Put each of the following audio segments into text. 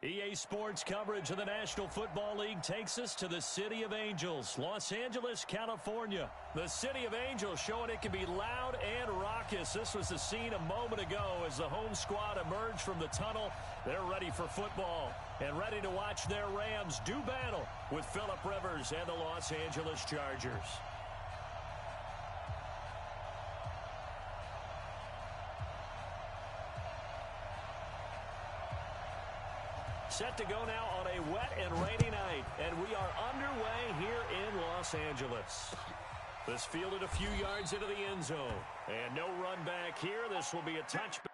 EA Sports coverage of the National Football League takes us to the City of Angels, Los Angeles, California. The City of Angels showing it can be loud and raucous. This was the scene a moment ago as the home squad emerged from the tunnel. They're ready for football and ready to watch their Rams do battle with Phillip Rivers and the Los Angeles Chargers. Set to go now on a wet and rainy night, and we are underway here in Los Angeles. This fielded a few yards into the end zone, and no run back here. This will be a touchback.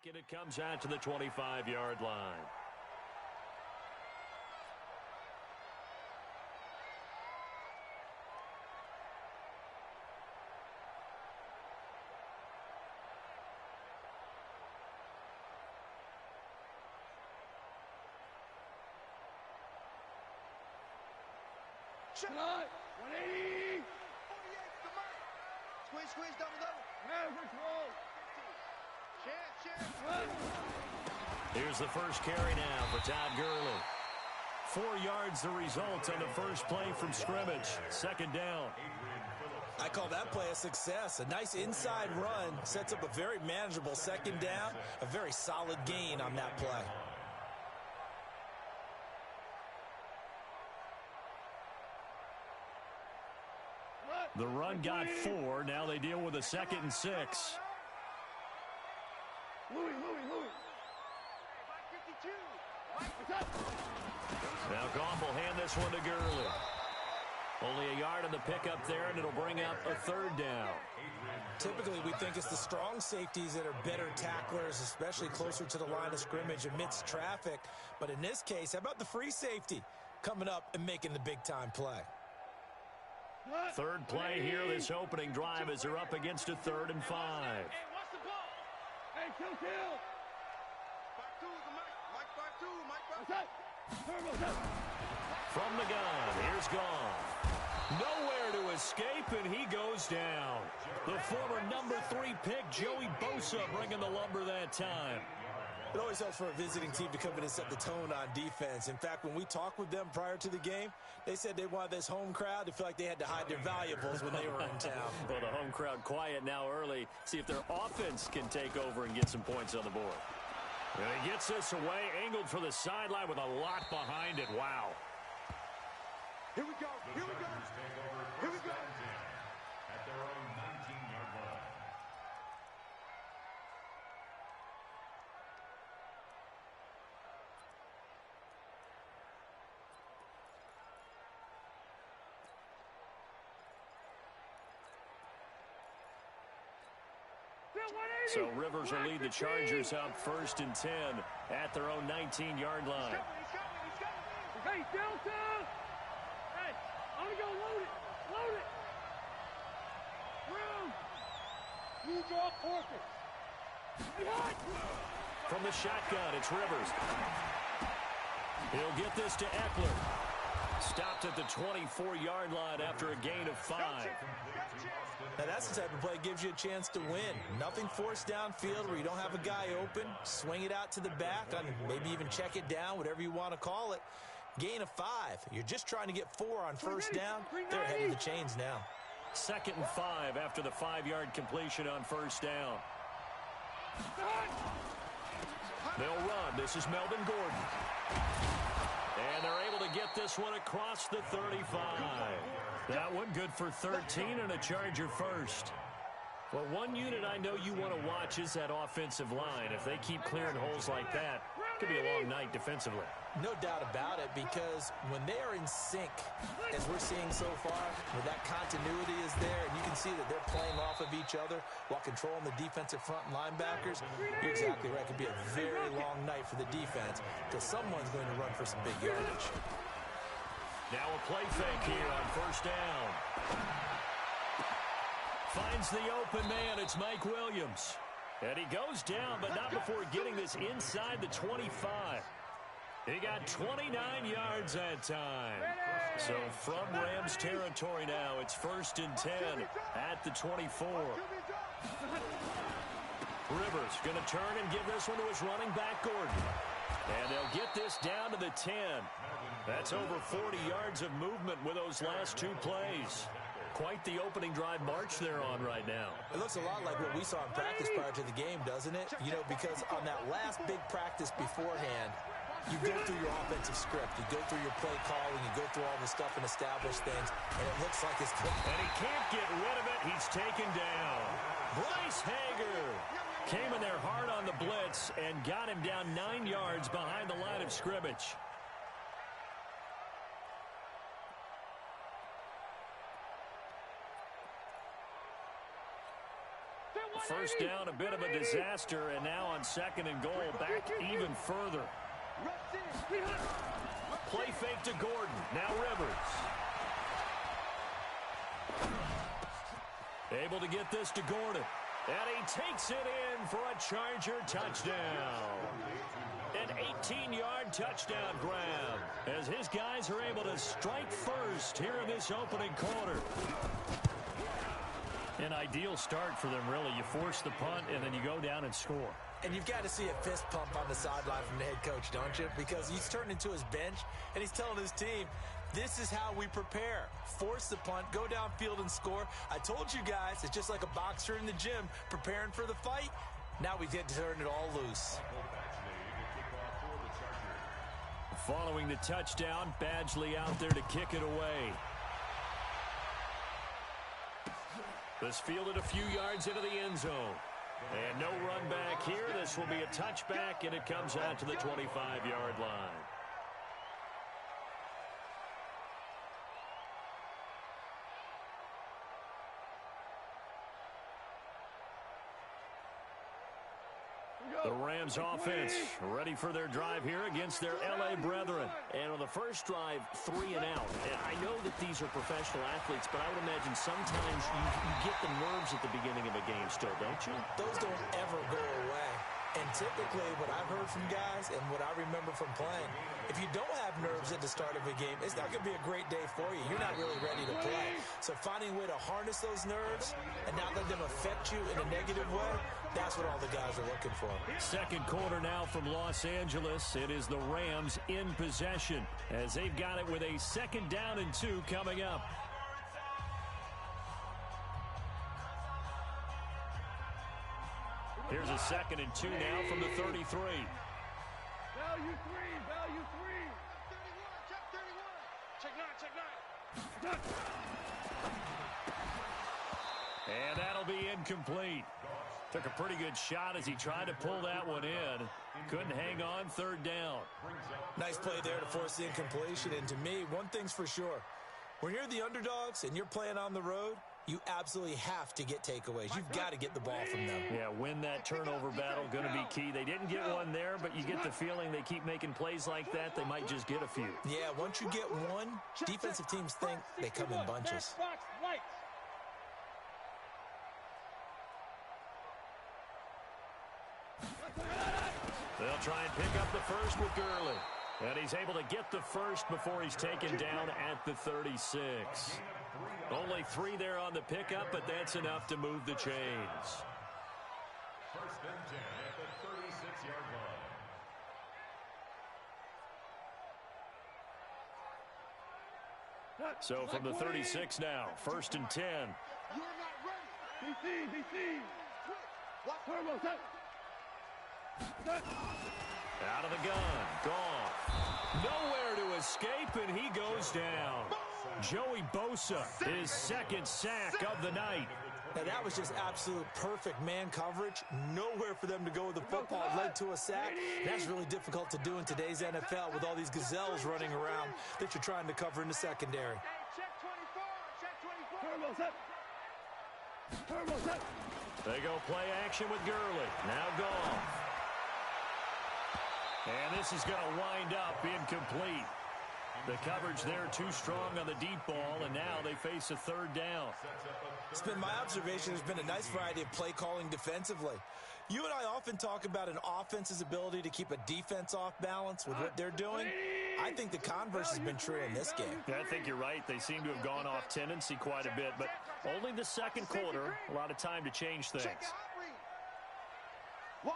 And it comes out to the 25-yard line. Shot! 180! 48 to the mark. Squeeze, double. Man, control. Here's the first carry now for Todd Gurley. 4 yards the result on the first play from scrimmage. Second down. I call that play a success. A nice inside run sets up a very manageable second down. A very solid gain on that play. The run got 4. Now they deal with a 2nd and 6. Louis. Now Goff will hand this one to Gurley. Only a yard on the pickup there, and it'll bring up a 3rd down. Typically, we think it's the strong safeties that are better tacklers, especially closer to the line of scrimmage amidst traffic. But in this case, how about the free safety coming up and making the big-time play? Third play here, this opening drive, as they're up against a 3rd and 5. Hey, kill. Back two, Mike. From the gun, here's Goff. Nowhere to escape, and he goes down. The former number 3 pick, Joey Bosa, bringing the lumber that time. It always helps for a visiting team to come in and set the tone on defense. In fact, when we talked with them prior to the game, they said they wanted this home crowd to feel like they had to hide their valuables when they were in town. Well, the home crowd quiet now early. See if their offense can take over and get some points on the board. And he gets this away, angled for the sideline with a lot behind it. Wow. Here we go. Here we go. Here we go. At their own 19-yard line. So Rivers will lead the Chargers up 1st and 10 at their own 19-yard line. Hey, Delta! Hey, I'm gonna go load it. Load it. Room. You draw corpus. From the shotgun, it's Rivers. He'll get this to Eckler. Stopped at the 24-yard line after a gain of 5. Now, that's the type of play that gives you a chance to win. Nothing forced downfield where you don't have a guy open. Swing it out to the back, on maybe even check it down, whatever you want to call it. Gain of 5. You're just trying to get 4 on first down. They're ahead of the chains now. 2nd and 5 after the 5-yard completion on first down. They'll run. This is Melvin Gordon. And they're able to get this one across the 35. That one good for 13 and a Charger first. Well, one unit I know you want to watch is that offensive line. If they keep clearing holes like that, it could be a long night defensively. No doubt about it, because when they are in sync, as we're seeing so far, where that continuity is there, and you can see that they're playing off of each other while controlling the defensive front linebackers, you're exactly right. It could be a very long night for the defense, because someone's going to run for some big yardage. Now a play fake here on first down. Finds the open man. It's Mike Williams. And he goes down, but not before getting this inside the 25. He got 29 yards that time. So from Rams territory now, it's 1st and 10 at the 24. Rivers going to turn and give this one to his running back, Gordon. And they'll get this down to the 10. That's over 40 yards of movement with those last 2 plays. Quite the opening drive march they're on right now. It looks a lot like what we saw in practice prior to the game, doesn't it? You know, because on that last big practice beforehand, you go through your offensive script. You go through your play calling. You go through all the stuff and establish things. And it looks like it's... And he can't get rid of it. He's taken down. Bryce Hager came in there hard on the blitz and got him down 9 yards behind the line of scrimmage. First down, a bit of a disaster, and now on 2nd and goal, back even further. Play fake to Gordon. Now Rivers. Able to get this to Gordon. And he takes it in for a Charger touchdown. An 18-yard touchdown grab as his guys are able to strike first here in this opening quarter. An ideal start for them, really. You force the punt, and then you go down and score. And you've got to see a fist pump on the sideline from the head coach, don't you? Because he's turned into his bench, and he's telling his team, this is how we prepare. Force the punt, go downfield and score. I told you guys, it's just like a boxer in the gym preparing for the fight. Now we get to turn it all loose. Following the touchdown, Badgley out there to kick it away. This fielded a few yards into the end zone. And no run back here. This will be a touchback, and it comes out to the 25-yard line. The Rams offense ready for their drive here against their L.A. brethren. And on the first drive, 3 and out. And I know that these are professional athletes, but I would imagine sometimes you get the nerves at the beginning of a game still, don't you? Those don't ever go away. And typically what I've heard from guys and what I remember from playing, if you don't have nerves at the start of a game, it's not going to be a great day for you. You're not really ready to play. So finding a way to harness those nerves and not let them affect you in a negative way, that's what all the guys are looking for. Second quarter now from Los Angeles. It is the Rams in possession as they've got it with a 2nd down and 2 coming up. Here's a 2nd and 2 now from the 33. Value 3, value 3. 31, check 9, check 9. And that'll be incomplete. Took a pretty good shot as he tried to pull that one in. Couldn't hang on, 3rd down. Nice play there to force the incompletion. And to me, one thing's for sure. When you're the underdogs and you're playing on the road, you absolutely have to get takeaways. You've got to get the ball from them. Yeah, win that turnover battle, going to be key. They didn't get one there, but you get the feeling they keep making plays like that, they might just get a few. Yeah, once you get one, defensive teams think they come in bunches. They'll try and pick up the first with Gurley. And he's able to get the first before he's taken down at the 36. Only 3 there on the pickup, but that's enough to move the chains. 1st and 10 at the 36-yard line. So from the 36 now, 1st and 10. You're not ready. DC. Turbo set. Out of the gun, gone. Nowhere to escape, and he goes down. Joey Bosa, his 2nd sack of the night. Now, that was just absolute perfect man coverage. Nowhere for them to go with the football. Led to a sack. That's really difficult to do in today's NFL with all these gazelles running around that you're trying to cover in the secondary. Check 24, check 24. Turbo set. They go play action with Gurley. Now gone. And this is going to wind up incomplete. The coverage there too strong on the deep ball, and now they face a 3rd down. It's been my observation. There's been a nice variety of play calling defensively. You and I often talk about an offense's ability to keep a defense off balance with what they're doing. I think the converse has been true in this game. Yeah, I think you're right. They seem to have gone off tendency quite a bit, but only the 2nd quarter, a lot of time to change things. Wide,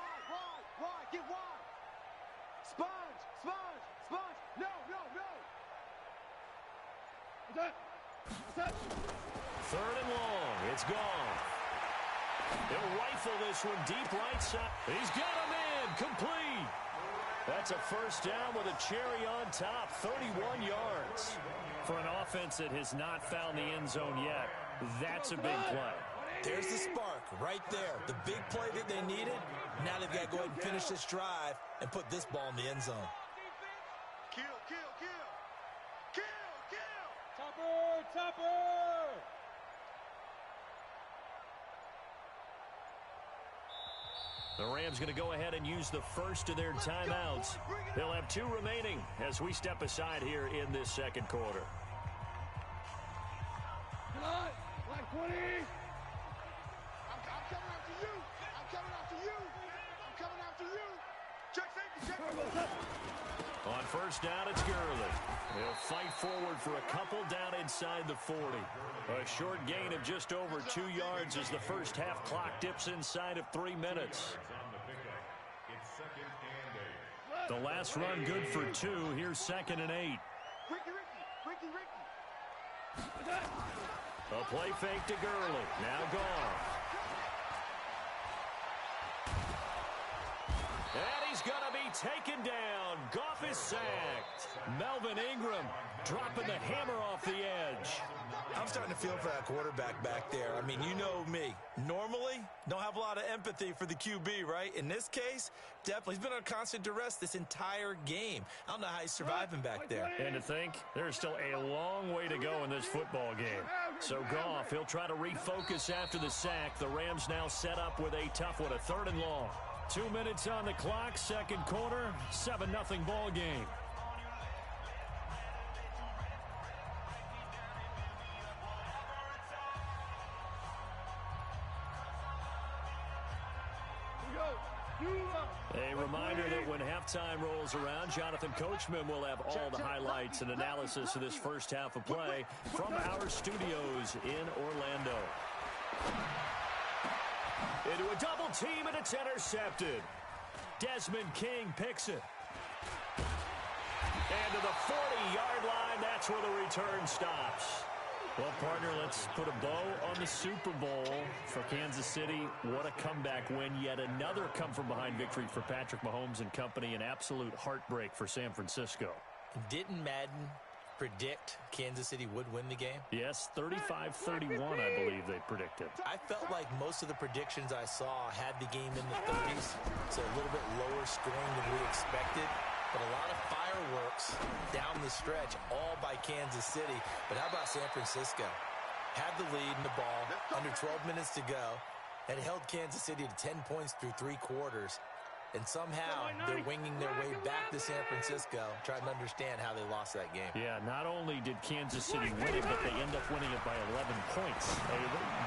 get wide. Sponge. No. What's that? 3rd and long. It's gone. He'll rifle this one deep right side. He's got him in. Complete. That's a 1st down with a cherry on top. 31 yards. For an offense that has not found the end zone yet, that's a big play. There's the spark right there. The big play that they needed. Now they've got to go ahead and finish this drive and put this ball in the end zone. Kill. Topper. The Rams going to go ahead and use the first of their timeouts. They'll have 2 remaining as we step aside here in this 2nd quarter. Black 20. On 1st down, it's Gurley. He'll fight forward for a couple down inside the 40. A short gain of just over 2 yards as the first half clock dips inside of 3 minutes. The last run good for 2. Here's 2nd and 8. Ricky. A play fake to Gurley. Now gone. And he's going to be taken down. Goff is sacked. Melvin Ingram dropping the hammer off the edge. I'm starting to feel for that quarterback back there. I mean, you know me. Normally, don't have a lot of empathy for the QB, right? In this case, definitely. He's been on constant duress this entire game. I don't know how he's surviving back there. And to think, there's still a long way to go in this football game. So Goff, he'll try to refocus after the sack. The Rams now set up with a tough one, a 3rd and long. 2 minutes on the clock, 2nd quarter, 7-0 ball game. A reminder that when halftime rolls around, Jonathan Coachman will have all the highlights and analysis of this first half of play from our studios in Orlando. Into a double team, and it's intercepted. Desmond King picks it. And to the 40-yard line, that's where the return stops. Well, partner, let's put a bow on the Super Bowl for Kansas City. What a comeback win. Yet another come-from-behind victory for Patrick Mahomes and company. An absolute heartbreak for San Francisco. Didn't Madden predict Kansas City would win the game? Yes, 35-31, I believe they predicted. I felt like most of the predictions I saw had the game in the 30s, so a little bit lower scoring than we expected. But a lot of fireworks down the stretch, all by Kansas City. But how about San Francisco? Had the lead in the ball, under 12 minutes to go, and held Kansas City to 10 points through 3 quarters. And somehow they're winging their way back to San Francisco, trying to understand how they lost that game. Yeah, not only did Kansas City win it, but they end up winning it by 11 points. They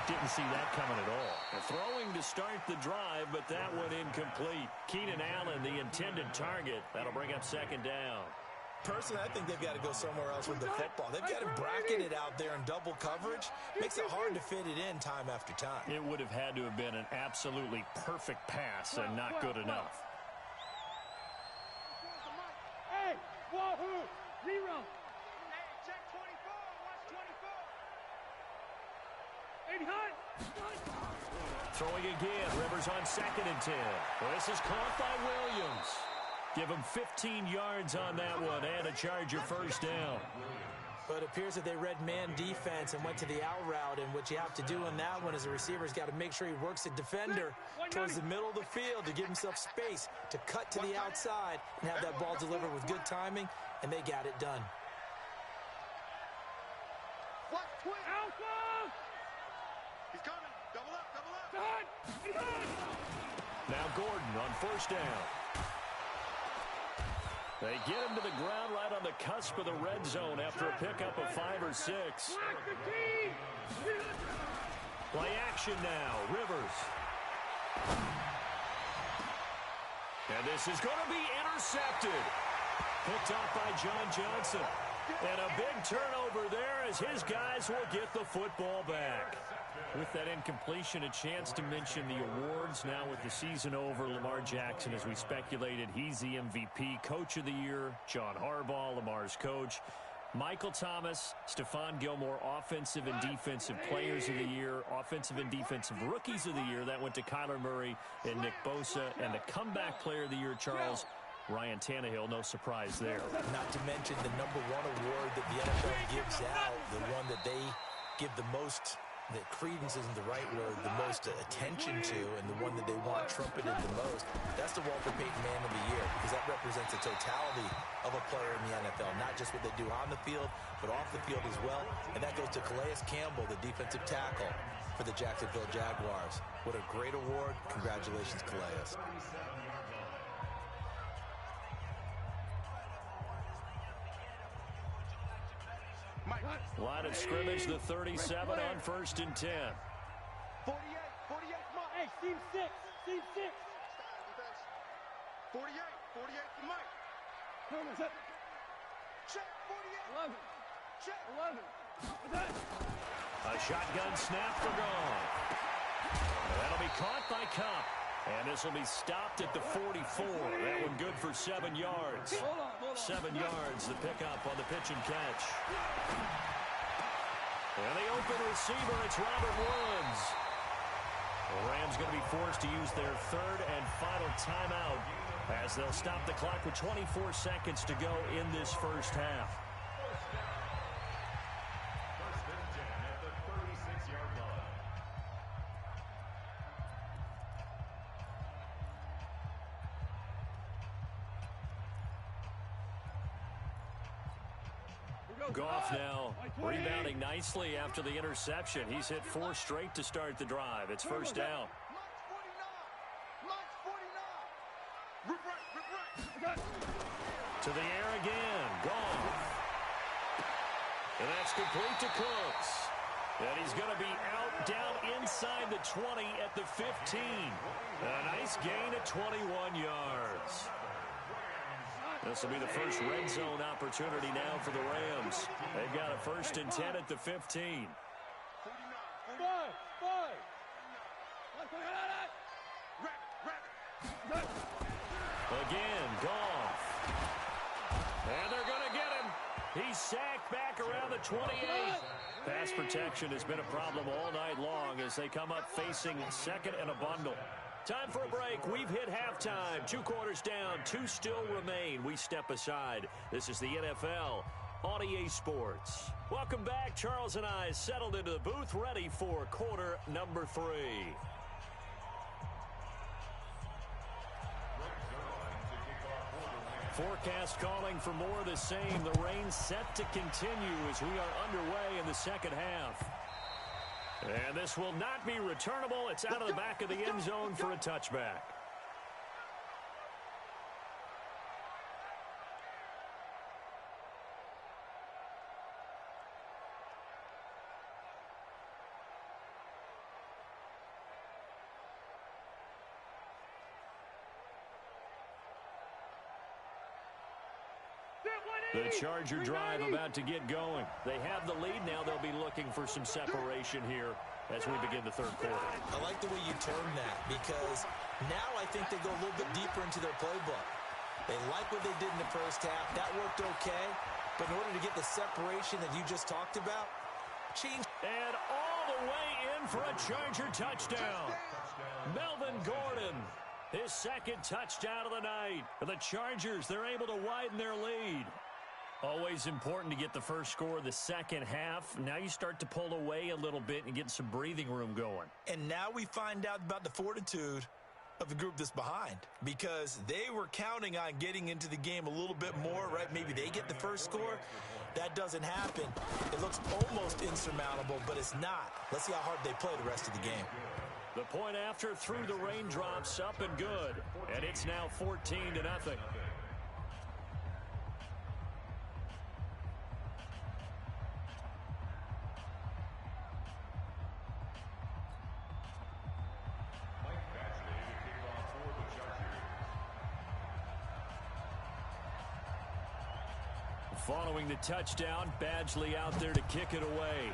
didn't see that coming at all. Throwing to start the drive, but that one incomplete. Keenan Allen, the intended target. That'll bring up second down. Personally, I think they've got to go somewhere else with the football. They've got to bracket it out there in double coverage. Makes it hard to fit it in time after time. It would have had to have been an absolutely perfect pass and not good enough. Hey, wahoo! Zero. Check 24. Watch 24. 80 high. Throwing again. Rivers on 2nd and 10. Well, this is caught by Williams. Give him 15 yards on that one and a Charger first down. But it appears that they read man defense and went to the out route, and what you have to do in that one is the receiver's got to make sure he works the defender towards the middle of the field to give himself space to cut to the outside and have that ball delivered with good timing, and they got it done. Alpha! He's coming. Double up, double up. Now Gordon on first down. They get him to the ground right on the cusp of the red zone after a pickup of 5 or 6. Play action now. Rivers. And this is going to be intercepted. Picked off by John Johnson. And a big turnover there as his guys will get the football back. With that incompletion, a chance to mention the awards. Now with the season over, Lamar Jackson, as we speculated, he's the MVP, Coach of the Year. John Harbaugh, Lamar's coach. Michael Thomas, Stephon Gilmore, Offensive and Defensive Players of the Year. Offensive and Defensive Rookies of the Year. That went to Kyler Murray and Nick Bosa. And the Comeback Player of the Year, Charles, Ryan Tannehill, no surprise there. Not to mention the #1 award that the NFL gives out, the one that they give the most, that credence isn't the right word, the most attention to, and the one that they want trumpeted the most. That's the Walter Payton Man of the Year, because that represents the totality of a player in the NFL, not just what they do on the field, but off the field as well. And that goes to Calais Campbell, the defensive tackle for the Jacksonville Jaguars. What a great award. Congratulations, Calais. Line of scrimmage, the 37 on 1st and 10. 48, Mike. Hey, team 6. Team 6. 48 for Mike. Check 48. 11. Check 11. A shotgun snap for gone. That'll be caught by Cup. And this will be stopped at the 44. That one good for 7 yards. 7 yards, the pickup on the pitch and catch. And the open receiver, it's Robert Woods. The Rams going to be forced to use their 3rd and final timeout as they'll stop the clock with 24 seconds to go in this first half. First and 10 at the 36-yard line. Goff now rebounding nicely after the interception. He's hit 4 straight to start the drive. It's first down. Mike's 49. Rip right. To the air again. Goff. And that's complete to Cooks. And he's going to be out down inside the 20 at the 15. A nice gain of 21 yards. This will be the first red zone opportunity now for the Rams. They've got a 1st and 10 at the 15. Again, Goff. And they're going to get him. He's sacked back around the 28. Pass protection has been a problem all night long as they come up facing 2nd and a bundle. Time for a break. We've hit halftime. 2 quarters down. 2 still remain. We step aside. This is the NFL on EA Sports. Welcome back. Charles and I settled into the booth, ready for quarter number 3. Forecast calling for more of the same. The rain set to continue as we are underway in the second half. And this will not be returnable. It's out of the back of the end zone for a touchback. The Charger drive about to get going. They have the lead. Now they'll be looking for some separation here as we begin the 3rd quarter. I like the way you term that because now I think they go a little bit deeper into their playbook. They like what they did in the 1st half. That worked okay. But in order to get the separation that you just talked about, change. And all the way in for a Charger touchdown. Melvin Gordon, his 2nd touchdown of the night. For the Chargers, they're able to widen their lead. Always important to get the first score of the second half. Now you start to pull away a little bit and get some breathing room going. And now we find out about the fortitude of the group that's behind because they were counting on getting into the game a little bit more, right? Maybe they get the first score. That doesn't happen. It looks almost insurmountable, but it's not. Let's see how hard they play the rest of the game. The point after through the raindrops, up and good. And it's now 14-0. Following the touchdown, Badgley out there to kick it away.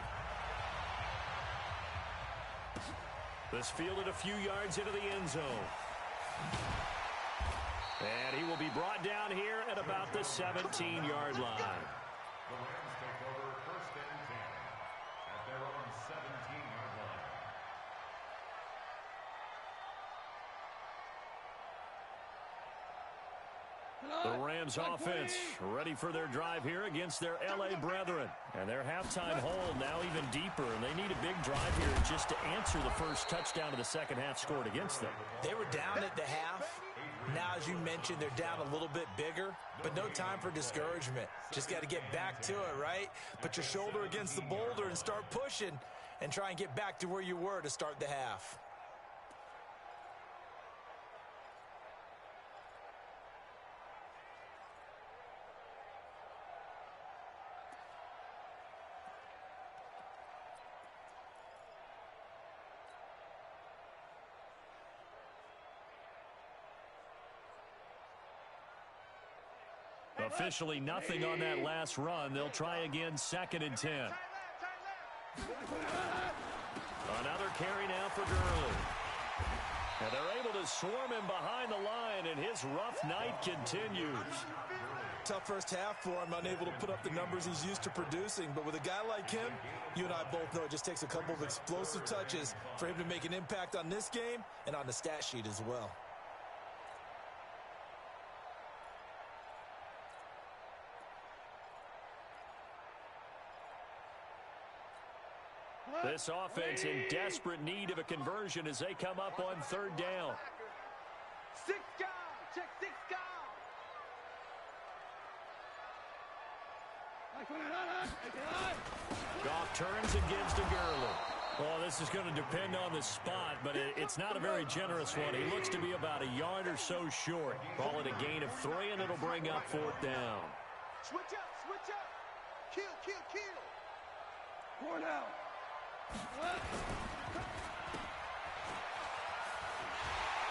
This fielded a few yards into the end zone. And he will be brought down here at about the 17-yard line. The Rams take over 1st and 10 at their own 17-yard line. The Rams offense ready for their drive here against their L.A. brethren. And their halftime hole now even deeper, and they need a big drive here just to answer the first touchdown of the second half scored against them. They were down at the half. Now, as you mentioned, they're down a little bit bigger, but no time for discouragement. Just got to get back to it, right? Put your shoulder against the boulder and start pushing and try and get back to where you were to start the half. Officially nothing on that last run. They'll try again, 2nd and 10. Another carry now for Gurley. And they're able to swarm him behind the line, and his rough night continues. Tough first half for him, unable to put up the numbers he's used to producing. But with a guy like him, you and I both know it just takes a couple of explosive touches for him to make an impact on this game and on the stat sheet as well. This offense in desperate need of a conversion as they come up on 3rd down. 6 guys. Check 6 guys. Goff turns and gives to Gurley. Well, this is going to depend on the spot, but it's not a very generous one. He looks to be about a yard or so short. Call it a gain of 3, and it'll bring up 4th down. Switch up, switch up. Kill, kill, kill. 4 down.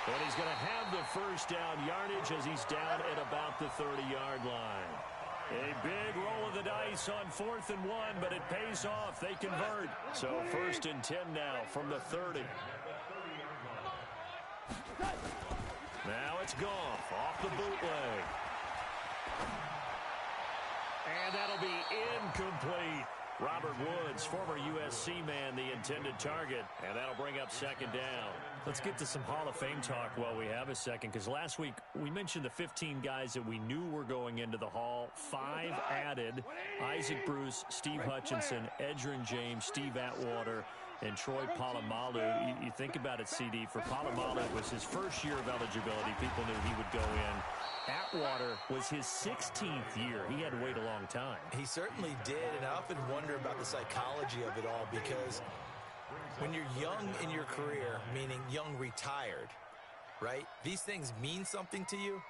And he's going to have the first down yardage as he's down at about the 30-yard line. A big roll of the dice on 4th and 1, but it pays off. They convert. So 1st and 10 now from the 30. Now it's Goff off the bootleg. And that'll be incomplete. Robert Woods, former USC man, the intended target. And that'll bring up 2nd down. Let's get to some Hall of Fame talk while we have a second, because last week we mentioned the 15 guys that we knew were going into the Hall. 5 added: Isaac Bruce, Steve Hutchinson, Edgerrin James, Steve Atwater, and Troy Polamalu. You think about it, CD. For Polamalu, it was his first year of eligibility. People knew he would go in. Atwater was his 16th year. He had to wait a long time. He certainly did, and I often wonder about the psychology of it all, because when you're young in your career, meaning young retired, right, these things mean something to you,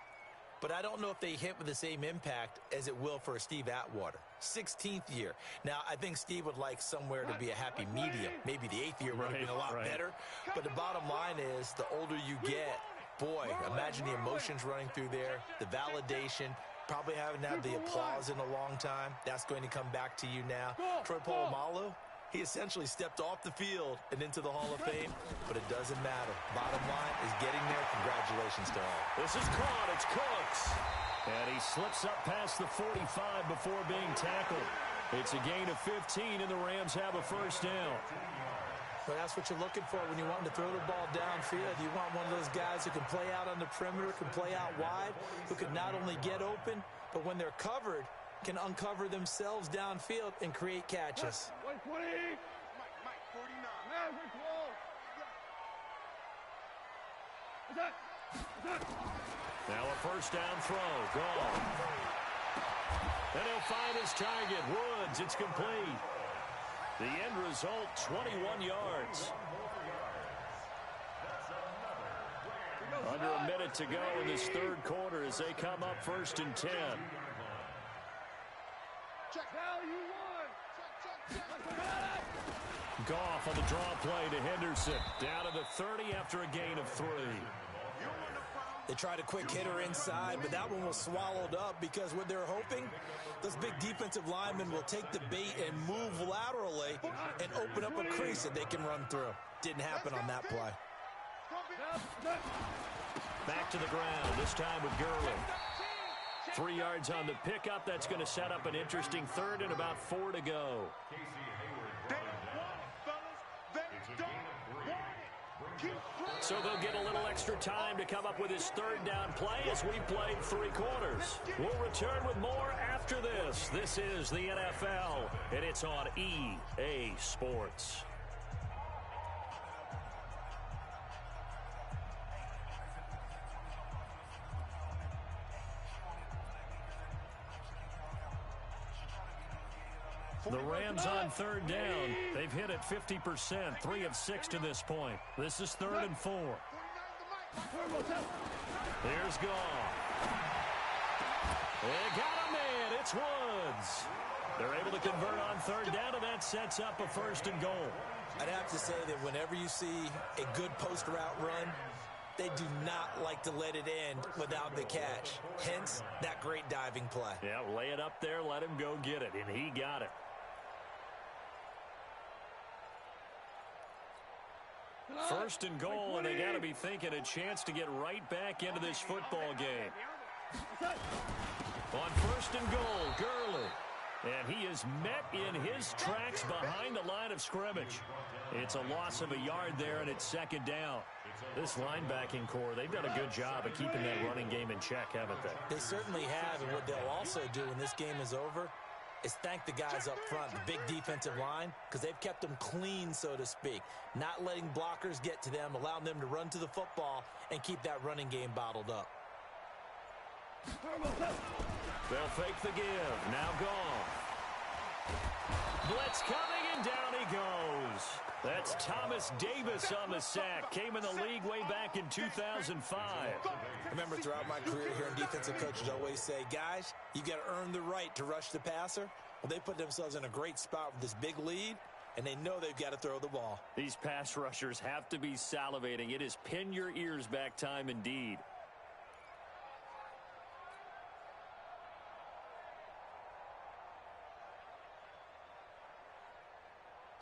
but I don't know if they hit with the same impact as it will for a Steve Atwater. 16th year. Now, I think Steve would like somewhere to be a happy medium. Maybe the 8th year would have been a lot better, but the bottom line is the older you get, boy, imagine the emotions running through there, the validation, probably haven't had the applause in a long time. That's going to come back to you now. Troy Polamalu, he essentially stepped off the field and into the Hall of Fame, but it doesn't matter. Bottom line is getting there. Congratulations to all. This is caught. It's Cooks. And he slips up past the 45 before being tackled. It's a gain of 15, and the Rams have a first down. Well, that's what you're looking for when you're wanting to throw the ball downfield. You want one of those guys who can play out on the perimeter, can play out wide, who can not only get open, but when they're covered, can uncover themselves downfield and create catches. 120. Mike, 49. Man, we're close. What's that? Now a first down throw. Gone. And he'll find his target. Woods. It's complete. The end result, 21 yards. Under a minute to go in this 3rd quarter as they come up 1st and 10. Goff on the draw play to Henderson. Down to the 30 after a gain of 3. They tried a quick hitter inside, but that one was swallowed up because what they're hoping, those big defensive linemen will take the bait and move laterally and open up a crease that they can run through. Didn't happen on that play. Back to the ground, this time with Gurley. 3 yards on the pickup. That's going to set up an interesting 3rd and about 4 to go. So they'll get a little extra time to come up with his 3rd down play as we played 3 quarters. We'll return with more after this. This is the NFL, and it's on EA Sports. The Rams on 3rd down. They've hit it 50%, 3 of 6 to this point. This is 3rd and 4. Here's Goff. They got a man. It's Woods. They're able to convert on 3rd down, and that sets up a 1st and goal. I'd have to say that whenever you see a good post route run, they do not like to let it end without the catch. Hence, that great diving play. Yeah, lay it up there, let him go get it, and he got it. 1st and goal, and they got to be thinking a chance to get right back into this football game. On 1st and goal, Gurley. And he is met in his tracks behind the line of scrimmage. It's a loss of a yard there, and it's 2nd down. This linebacking core, they've done a good job of keeping that running game in check, haven't they? They certainly have, and what they'll also do when this game is over is thank the guys up front, the big defensive line, because they've kept them clean, so to speak. Not letting blockers get to them, allowing them to run to the football and keep that running game bottled up. They'll fake the give. Now Goff. Blitz coming, and down he goes. That's Thomas Davis on the sack. Came in the league way back in 2005. I remember throughout my career here, defensive coaches always say, guys, you got to earn the right to rush the passer. Well, they put themselves in a great spot with this big lead, and they know they've got to throw the ball. These pass rushers have to be salivating. It is pin your ears back time indeed.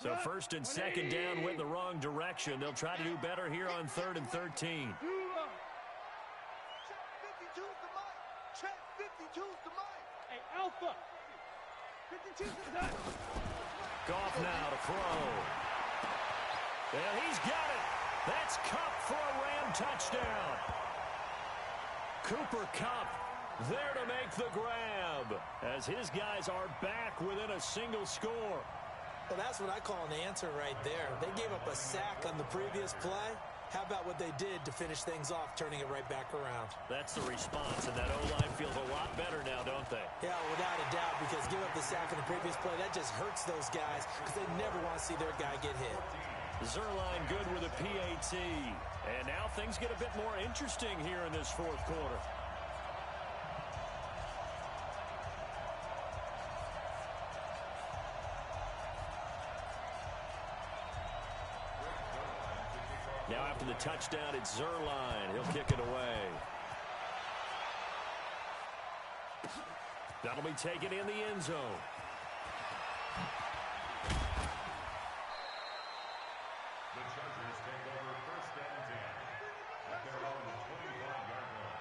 So first and second down went the wrong direction. They'll try to do better here on 3rd and 13. Check 52's the mic. Check 52's the mic. Hey, Alpha. 52's the mic. Goff now to throw. And he's got it. That's Kupp for a Ram touchdown. Cooper Kupp there to make the grab as his guys are back within a single score. Well, that's what I call an answer right there. They gave up a sack on the previous play. How about what they did to finish things off, turning it right back around? That's the response, and that O-line feels a lot better now, don't they? Yeah, without a doubt, because give up the sack on the previous play, that just hurts those guys because they never want to see their guy get hit. Zerline good with a PAT. And now things get a bit more interesting here in this fourth quarter. Now after the touchdown, it's Zerline. He'll kick it away. That'll be taken in the end zone. The Chargers take over 1st and 10 at their own 25-yard line.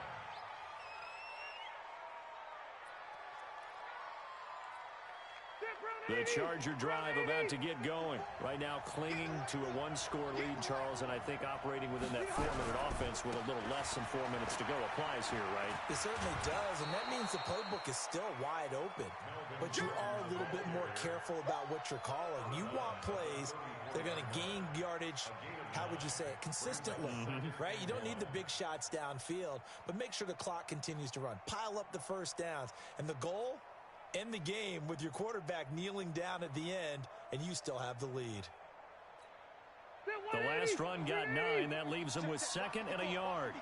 The Charger drive about to get going. Right now clinging to a one-score lead, Charles, and I think operating within that 4-minute offense with a little less than 4 minutes to go applies here, right? It certainly does, and that means the playbook is still wide open. But you are a little bit more careful about what you're calling. You want plays that are going to gain yardage, how would you say it, consistently, right? You don't need the big shots downfield, but make sure the clock continues to run. Pile up the first downs, and the goal? End the game with your quarterback kneeling down at the end, and you still have the lead. The last run got 9. That leaves him with 2nd and a yard.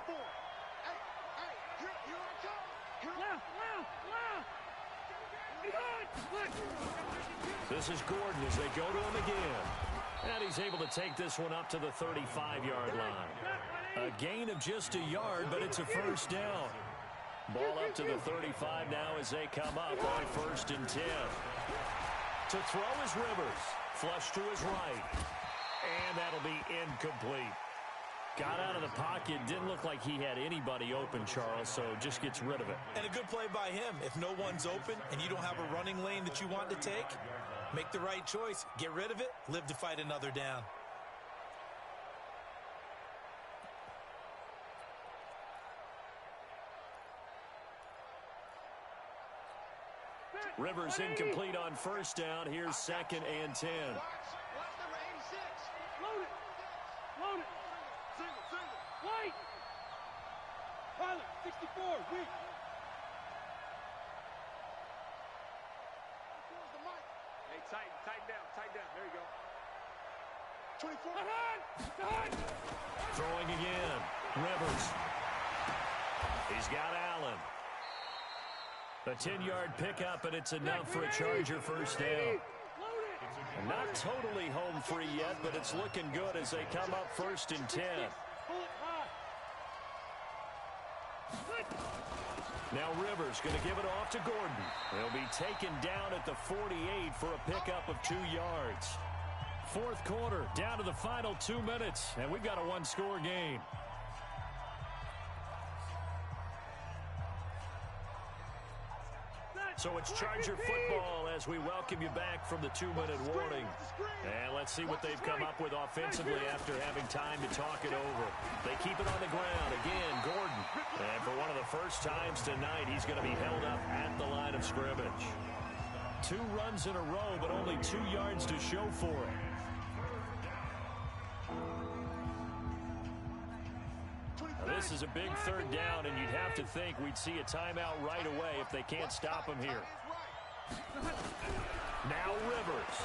This is Gordon as they go to him again. And he's able to take this one up to the 35-yard line. A gain of just a yard, but it's a first down. Ball up to the 35 now as they come up on 1st and 10. To throw is Rivers. Flush to his right. And that'll be incomplete. Got out of the pocket. Didn't look like he had anybody open, Charles, so just gets rid of it. And a good play by him. If no one's open and you don't have a running lane that you want to take, make the right choice. Get rid of it. Live to fight another down. Rivers incomplete on first down. Here's 2nd and 10. Watch number 86. Load it. Load it. Single. White. Pilot, 64, weak. Where's the mic? Hey, tighten down. There you go. 24. Behind. Throwing again. Rivers. He's got Allen. A 10-yard pickup, and it's enough for a Charger first down. Not totally home free yet, but it's looking good as they come up 1st and 10. Now Rivers going to give it off to Gordon. He'll be taken down at the 48 for a pickup of 2 yards. Fourth quarter, down to the final 2 minutes, and we've got a one-score game. So it's Charger football as we welcome you back from the 2-minute warning. And let's see what they've come up with offensively after having time to talk it over. They keep it on the ground. Again, Gordon. And for one of the first times tonight, he's going to be held up at the line of scrimmage. 2 runs in a row, but only 2 yards to show for it. Now, this is a big 3rd down, and you'd have to think we'd see a timeout right away if they can't stop him here. Now Rivers.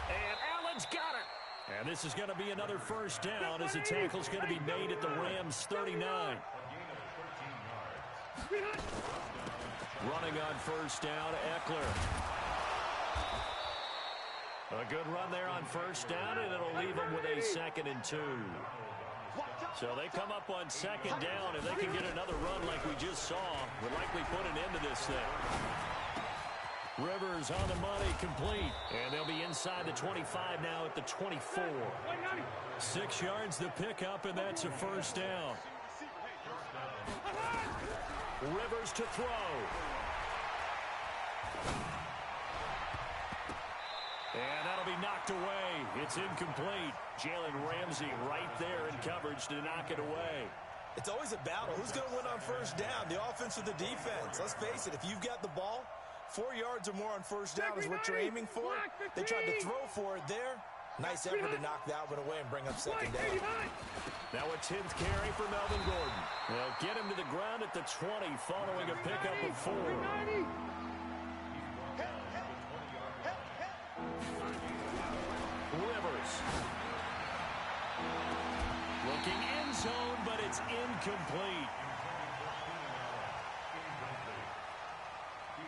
And Allen's got it. And this is going to be another first down as the tackle's going to be made at the Rams' 39. Running on first down, Eckler. A good run there on first down, and it'll leave them with a 2nd and 2. So they come up on 2nd down, and they can get another run like we just saw. Would likely put an end to this thing. Rivers on the money, complete. And they'll be inside the 25 now at the 24. 6 yards the pickup, and that's a first down. Rivers to throw. And that'll be knocked away. It's incomplete. Jalen Ramsey right there in coverage to knock it away. It's always a battle. Who's going to win on first down, the offense or the defense? Let's face it, if you've got the ball, 4 yards or more on first down is what you're aiming for. They tried to throw for it there. Nice effort to knock that one away and bring up 2nd down. Now a 10th carry for Melvin Gordon. They'll get him to the ground at the 20 following a pickup of 4. Rivers. Looking end zone, but it's incomplete.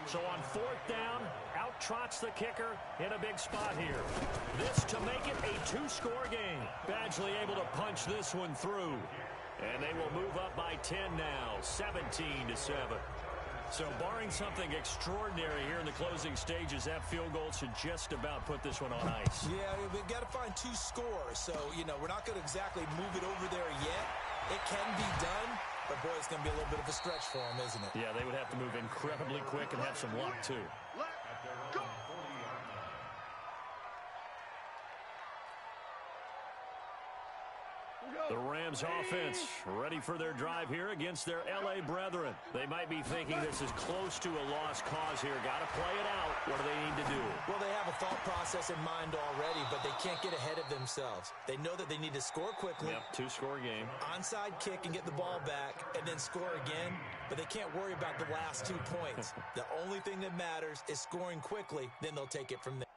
So on 4th down, out trots the kicker in a big spot here. This to make it a 2-score game. Badgley able to punch this one through. And they will move up by 10 now, 17-7. So barring something extraordinary here in the closing stages, that field goal should just about put this one on ice. Yeah, we've got to find 2 scores. So, we're not going to exactly move it over there yet. It can be done, but, boy, it's going to be a little bit of a stretch for them, isn't it? Yeah, they would have to move incredibly quick and have some luck, too. Let's go. The Rams offense ready for their drive here against their L.A. brethren. They might be thinking this is close to a lost cause here. Got to play it out. What do they need to do? Well, they have a thought process in mind already, but they can't get ahead of themselves. They know that they need to score quickly. Yep, 2-score game. Onside kick and get the ball back and then score again, but they can't worry about the last 2 points. The only thing that matters is scoring quickly, then they'll take it from there.